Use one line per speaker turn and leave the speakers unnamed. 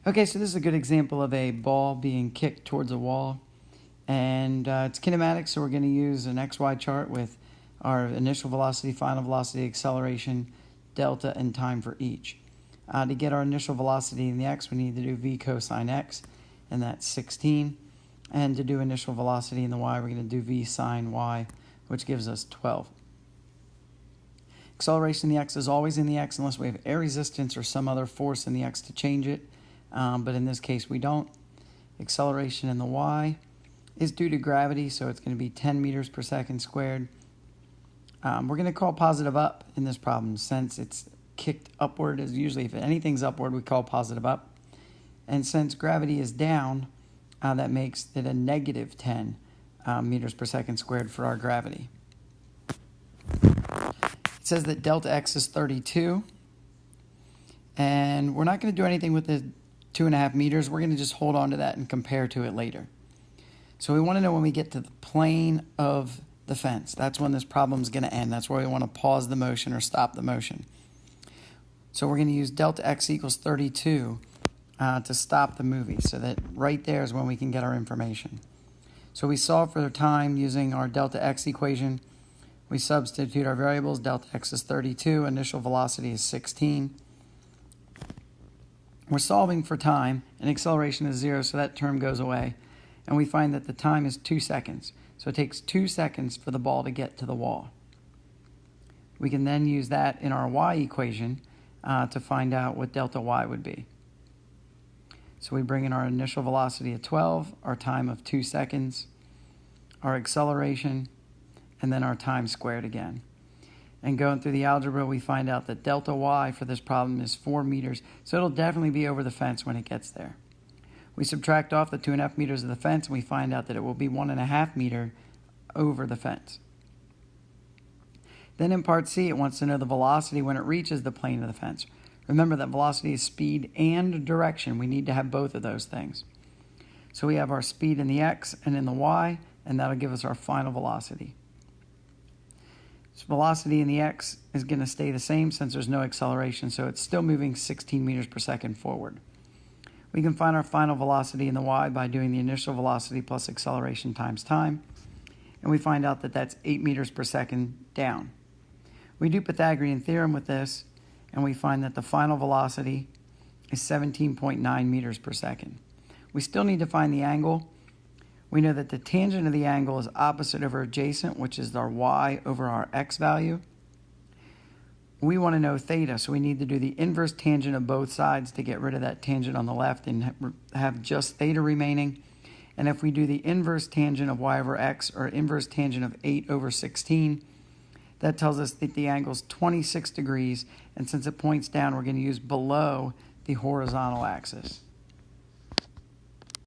Okay, so this is a good example of a ball being kicked towards a wall. And it's kinematic, so we're going to use an XY chart with our initial velocity, final velocity, acceleration, delta, and time for each. To get our initial velocity in the x, we need to do v cosine x, and that's 16. And to do initial velocity in the y, we're going to do v sine y, which gives us 12. Acceleration in the x is always in the x unless we have air resistance or some other force in the x to change it. But in this case, we don't. Acceleration in the y is due to gravity, so it's going to be 10 meters per second squared. We're going to call positive up in this problem since it's kicked upward. As usually, if anything's upward, we call positive up. And since gravity is down, that makes it a negative 10 meters per second squared for our gravity. It says that delta x is 32. And we're not going to do anything with the 2.5 meters. We're going to just hold on to that and compare to it later. So we want to know when we get to the plane of the fence. That's when this problem is going to end. That's where we want to pause the motion or stop the motion. So we're going to use delta x equals 32 to stop the movie. So that right there is when we can get our information. So we solve for the time using our delta x equation. We substitute our variables. Delta x is 32. Initial velocity is 16. We're solving for time, and acceleration is 0, so that term goes away. And we find that the time is 2 seconds. So it takes 2 seconds for the ball to get to the wall. We can then use that in our y equation to find out what delta y would be. So we bring in our initial velocity at 12, our time of 2 seconds, our acceleration, and then our time squared again. And going through the algebra, we find out that delta y for this problem is 4 meters, so it'll definitely be over the fence when it gets there. We subtract off the 2.5 meters of the fence, and we find out that it will be 1.5 meters over the fence. Then in part C, it wants to know the velocity when it reaches the plane of the fence. Remember that velocity is speed and direction. We need to have both of those things. So we have our speed in the x and in the y, and that'll give us our final velocity. So velocity in the x is going to stay the same since there's no acceleration, so it's still moving 16 meters per second forward. We can find our final velocity in the y by doing the initial velocity plus acceleration times time, and we find out that that's 8 meters per second down. We do Pythagorean theorem with this, and we find that the final velocity is 17.9 meters per second. We still need to find the angle. We know that the tangent of the angle is opposite over adjacent, which is our y over our x value. We want to know theta, so we need to do the inverse tangent of both sides to get rid of that tangent on the left and have just theta remaining. And if we do the inverse tangent of y over x, or inverse tangent of 8 over 16, that tells us that the angle is 26 degrees, and since it points down, we're going to use below the horizontal axis.